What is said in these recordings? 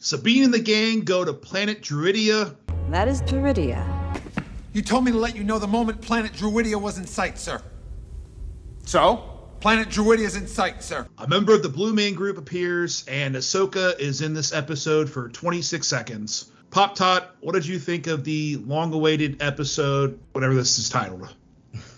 Sabine and the gang go to planet Druidia. That is Druidia. You told me to let you know the moment planet Druidia was in sight, sir. So? Planet Druidia is in sight, sir. A member of the Blue Man Group appears, and Ahsoka is in this episode for 26 seconds. Pop Tot, what did you think of the long-awaited episode, whatever this is titled?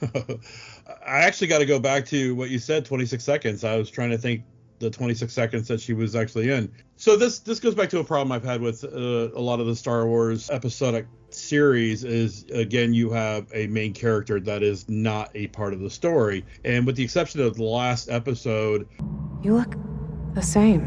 I actually got to go back to what you said, 26 seconds. I was trying to think the 26 seconds that she was actually in. So this goes back to a problem I've had with a lot of the Star Wars episodic series is, again, you have a main character that is not a part of the story. And with the exception of the last episode... You look the same.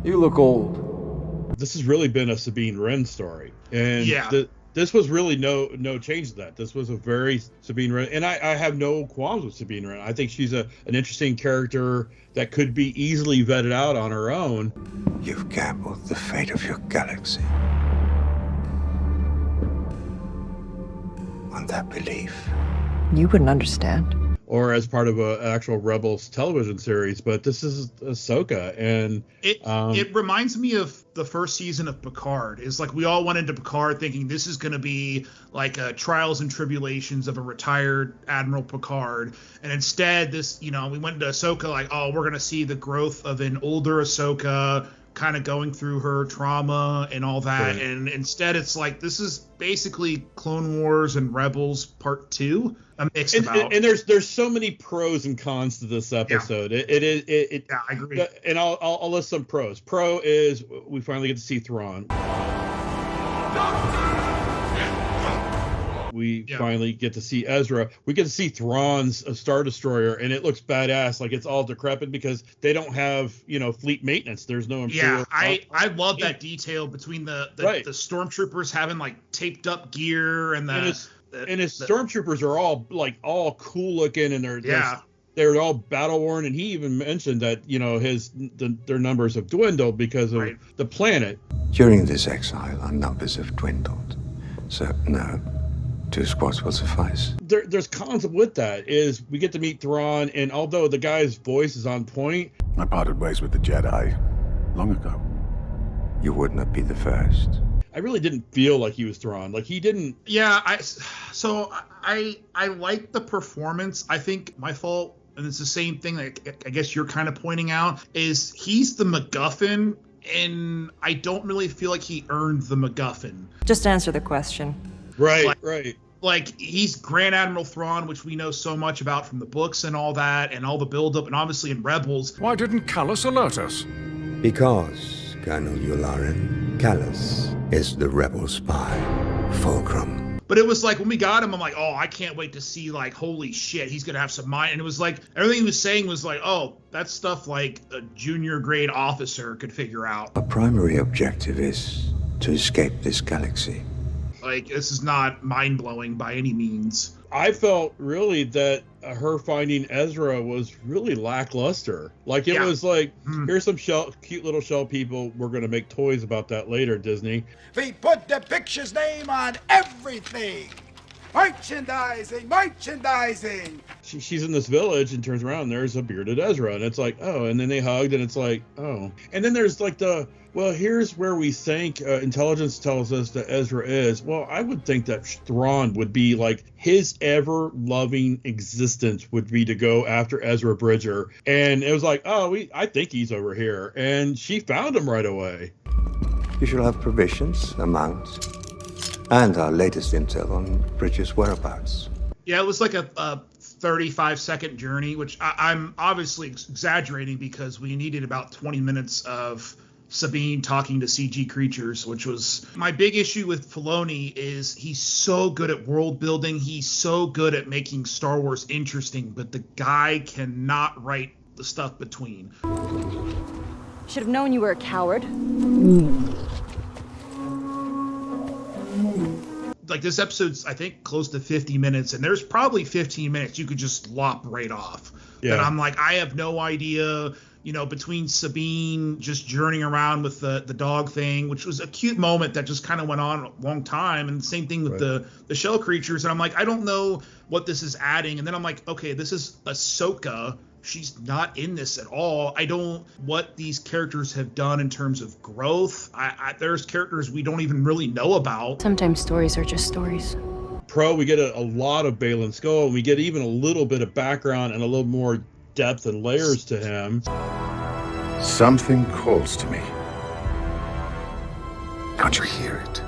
You look old. This has really been a Sabine Wren story. And yeah. This was really no change to that. This was a very Sabine Wren, and I have no qualms with Sabine Wren. I think she's an interesting character that could be easily vetted out on her own. You've gambled the fate of your galaxy on that belief. You wouldn't understand. Or as part of an actual Rebels television series, but this is Ahsoka, and it reminds me of the first season of Picard. It's like we all went into Picard thinking this is going to be like trials and tribulations of a retired Admiral Picard, and instead we went into Ahsoka like, oh, we're going to see the growth of an older Ahsoka, kind of going through her trauma and all that. Right. And instead it's like this is basically Clone Wars and Rebels Part 2. And there's so many pros and cons to this episode. Yeah. It yeah, I agree. And I'll list some pros. Pro is we finally get to see Thrawn. We finally get to see Ezra. We get to see Thrawn's Star Destroyer, and it looks badass. Like it's all decrepit because they don't have fleet maintenance. There's no Imperial. Yeah, I love that detail between the Stormtroopers having like taped up gear and his Stormtroopers are all cool looking, and they're all battle worn. And he even mentioned that their numbers have dwindled because of the planet. During this exile, our numbers have dwindled. So no. 2 squads will suffice. There's cons with that is we get to meet Thrawn, and although the guy's voice is on point, I parted ways with the Jedi long ago. You would not be the first. I really didn't feel like he was Thrawn. Like he didn't. Yeah, I like the performance. I think my fault, and it's the same thing that I guess you're kind of pointing out, is he's the MacGuffin, and I don't really feel like he earned the MacGuffin. Just answer the question. Right. Like he's Grand Admiral Thrawn, which we know so much about from the books and all that, and all the buildup, and obviously in Rebels. Why didn't Callus alert us? Because, Colonel Yularen, Callus is the rebel spy, Fulcrum. But it was like when we got him, I'm like, oh, I can't wait to see like, holy shit, he's gonna have some mind. And it was like everything he was saying was like, oh, that's stuff like a junior grade officer could figure out. Our primary objective is to escape this galaxy. Like, this is not mind-blowing by any means. I felt really that her finding Ezra was really lackluster. Like, it was like, here's some cute little shell people. We're going to make toys about that later, Disney. We put the picture's name on everything. Merchandising. She's in this village and turns around and there's a bearded Ezra. And it's like, oh. And then they hugged and it's like, oh. And then there's like here's where we think intelligence tells us that Ezra is. Well, I would think that Thrawn would be like his ever-loving existence would be to go after Ezra Bridger. And it was like, oh, I think he's over here. And she found him right away. You shall have provisions, a mount, and our latest intel on Bridger's whereabouts. Yeah, it was like a 35-second journey, which I'm obviously exaggerating because we needed about 20 minutes of Sabine talking to CG creatures, which was my big issue with Filoni. Is he's so good at world building, he's so good at making Star Wars interesting, but the guy cannot write the stuff between. Should have known you were a coward. Like, this episode's, I think, close to 50 minutes, and there's probably 15 minutes you could just lop right off. Yeah. And I'm like, I have no idea, between Sabine just journeying around with the dog thing, which was a cute moment that just kind of went on a long time, and the same thing with the shell creatures. And I'm like, I don't know what this is adding. And then I'm like, okay, this is Ahsoka she's not in this at all. I don't what these characters have done in terms of growth. There's characters we don't even really know about. Sometimes stories are just stories. We get a lot of Baylon Skoll, and we get even a little bit of background and a little more depth and layers to him. Something calls to me. Can't you hear it?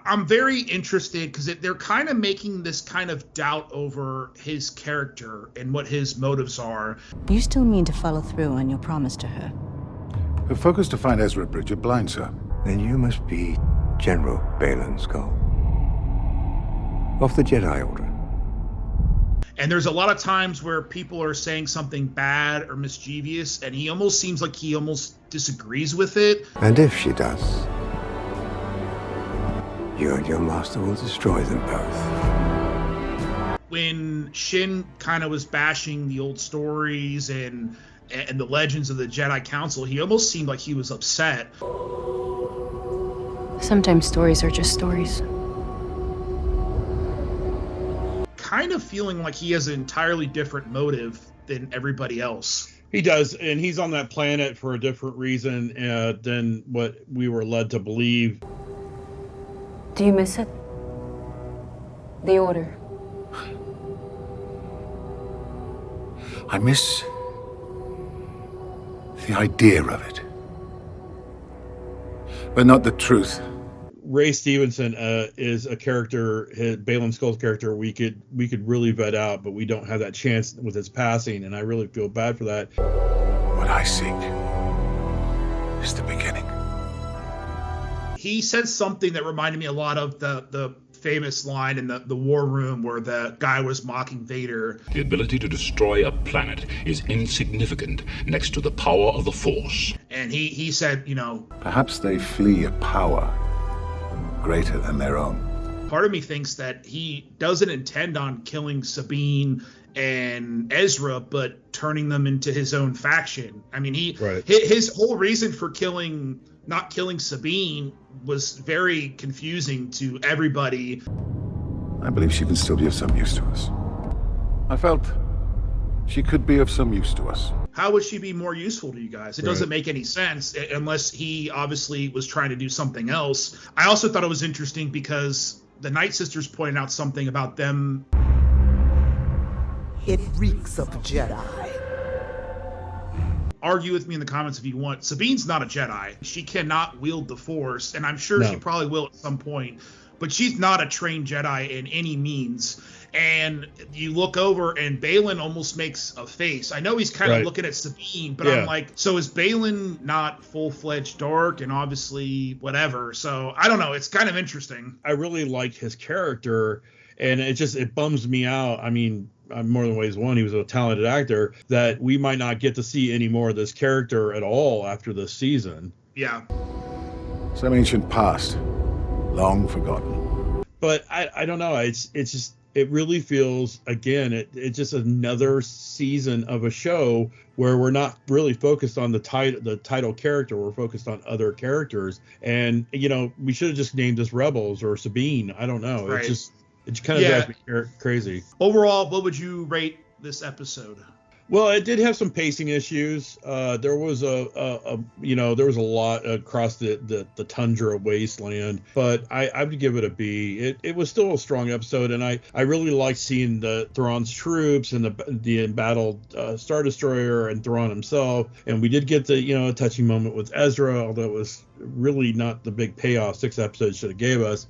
I'm very interested because they're kind of making this kind of doubt over his character and what his motives are. You still mean to follow through on your promise to her? Her focus to find Ezra Bridger blinds her. Then you must be General Baylon Skoll of the Jedi Order. And there's a lot of times where people are saying something bad or mischievous, and he almost seems like he almost disagrees with it. And if she does, you and your master will destroy them both. When Shin kind of was bashing the old stories and the legends of the Jedi Council, he almost seemed like he was upset. Sometimes stories are just stories. Kind of feeling like he has an entirely different motive than everybody else. He does, and he's on that planet for a different reason than what we were led to believe. Do you miss it? The Order. I miss the idea of it, but not the truth. Ray Stevenson is a character, Baylon Skoll's character, we could really vet out, but we don't have that chance with his passing, and I really feel bad for that. What I seek is the beginning. He said something that reminded me a lot of the famous line in the war room where the guy was mocking Vader. The ability to destroy a planet is insignificant next to the power of the Force. And he said, Perhaps they flee a power greater than their own. Part of me thinks that he doesn't intend on killing Sabine and Ezra, but turning them into his own faction. I mean, his whole reason for not killing Sabine was very confusing to everybody. I believe she can still be of some use to us. I felt she could be of some use to us. How would she be more useful to you guys? It doesn't make any sense unless he obviously was trying to do something else. I also thought it was interesting because the Night Sisters pointed out something about them. It reeks of Jedi. Argue with me in the comments if you want. Sabine's not a Jedi. She cannot wield the Force, and I'm sure she probably will at some point, but she's not a trained Jedi in any means. And you look over and Baylon almost makes a face. I know he's kind of looking at Sabine, but I'm like, so is Baylon not full-fledged dark and obviously whatever? So I don't know. It's kind of interesting. I really like his character, and it bums me out. I mean, more than ways one, he was a talented actor, that we might not get to see any more of this character at all after this season. Yeah. Some ancient past, long forgotten. But I don't know. It's just, it really feels, again, it's just another season of a show where we're not really focused on the title character. We're focused on other characters. And, we should have just named this Rebels or Sabine. I don't know. Right. It kind of drives me crazy. Overall, what would you rate this episode? Well, it did have some pacing issues. There was a lot across the tundra wasteland, but I would give it a B. It was still a strong episode, and I really liked seeing the Thrawn's troops and the embattled Star Destroyer and Thrawn himself. And we did get a touching moment with Ezra, although it was really not the big payoff 6 episodes should have gave us.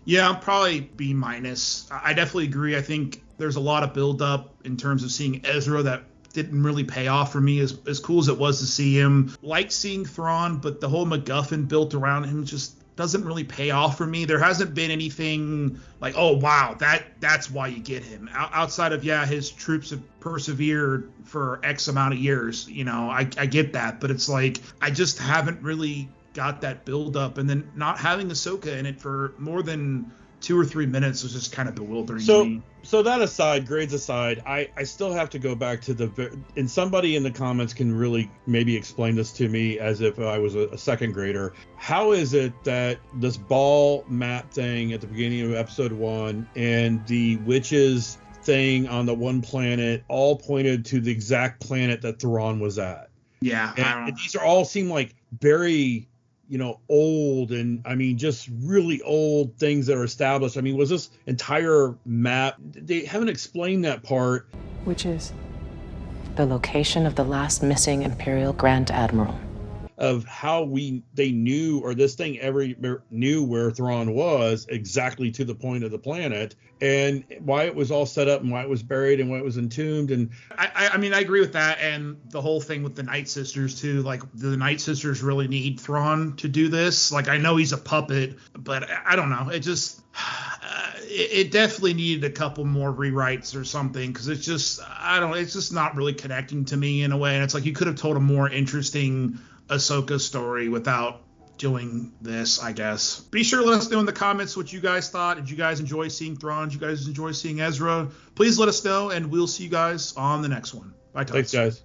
Yeah, I'm probably B-. I definitely agree. I think there's a lot of build-up in terms of seeing Ezra that didn't really pay off for me, as cool as it was to see him. Like seeing Thrawn, but the whole MacGuffin built around him just doesn't really pay off for me. There hasn't been anything like, oh, wow, that's why you get him. Outside of, his troops have persevered for X amount of years. I get that, but it's like I just haven't really got that build up, and then not having Ahsoka in it for more than 2 or 3 minutes was just kind of bewildering to me. So that aside, grades aside, I still have to go back to and somebody in the comments can really maybe explain this to me as if I was a second grader. How is it that this ball map thing at the beginning of episode 1 and the witches thing on the one planet all pointed to the exact planet that Thrawn was at? Yeah. And these are all seem like very, old, and I mean, just really old things that are established. I mean, was this entire map, they haven't explained that part. Which is? The location of the last missing Imperial Grand Admiral. Of how they knew, or this thing ever knew where Thrawn was exactly to the point of the planet, and why it was all set up and why it was buried and why it was entombed. And I mean, I agree with that, and the whole thing with the Night Sisters too. Like, the Night Sisters really need Thrawn to do this. Like, I know he's a puppet, but I don't know. It just it definitely needed a couple more rewrites or something, because it's just it's just not really connecting to me in a way. And it's like, you could have told a more interesting Ahsoka story without doing this, I guess. Be sure to let us know in the comments what you guys thought. Did you guys enjoy seeing Thrawn? Did you guys enjoy seeing Ezra? Please let us know, and we'll see you guys on the next one. Bye, Tots. Thanks, guys.